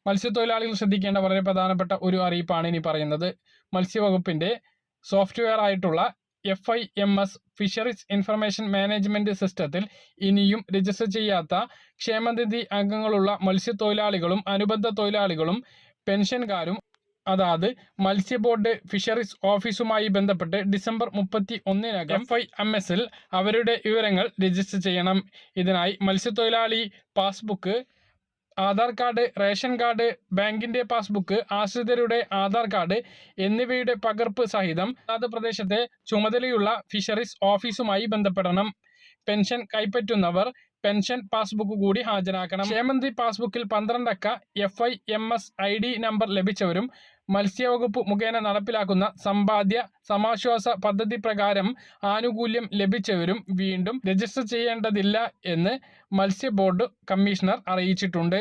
മത്സ്യത്തൊഴിലാളികൾ ശ്രദ്ധിക്കേണ്ട വളരെ പ്രധാനപ്പെട്ട ഒരു അറിയിപ്പാണ് ഇനി പറയുന്നത്. മത്സ്യവകുപ്പിന്റെ സോഫ്റ്റ്വെയർ ആയിട്ടുള്ള FIMS ഫിഷറീസ് ഇൻഫർമേഷൻ മാനേജ്മെന്റ് സിസ്റ്റത്തിൽ ഇനിയും രജിസ്റ്റർ ചെയ്യാത്ത ക്ഷേമനിധി അംഗങ്ങളുള്ള മത്സ്യത്തൊഴിലാളികളും അനുബന്ധ തൊഴിലാളികളും പെൻഷൻകാരും അതാത് മത്സ്യ ബോർഡ് ഫിഷറീസ് ഓഫീസുമായി ബന്ധപ്പെട്ട് ഡിസംബർ 31-നകം FIMSൽ അവരുടെ വിവരങ്ങൾ രജിസ്റ്റർ ചെയ്യണം. ഇതിനായി മത്സ്യത്തൊഴിലാളി passbook, Aadhaar card, ration card, ബാങ്കിന്റെ പാസ്ബുക്ക്, ആശ്രിതരുടെ ആധാർ കാർഡ് എന്നിവയുടെ പകർപ്പ് സഹിതം അതാത് പ്രദേശത്തെ ചുമതലയുള്ള ഫിഷറീസ് ഓഫീസുമായി ബന്ധപ്പെടണം. പെൻഷൻ കൈപ്പറ്റുന്നവർ പെൻഷൻ പാസ്ബുക്ക് കൂടി ഹാജരാക്കണം. ക്ഷേമനിധി പാസ്ബുക്കിൽ 12 അക്ക FIMS ID നമ്പർ ലഭിച്ചവരും മത്സ്യവകുപ്പ് മുഖേന നടപ്പിലാക്കുന്ന സമ്പാദ്യ സമാശ്വാസ പദ്ധതി പ്രകാരം ആനുകൂല്യം ലഭിച്ചവരും വീണ്ടും രജിസ്റ്റർ ചെയ്യേണ്ടതില്ല എന്ന് മത്സ്യ ബോർഡ് കമ്മീഷണർ അറിയിച്ചിട്ടുണ്ട്.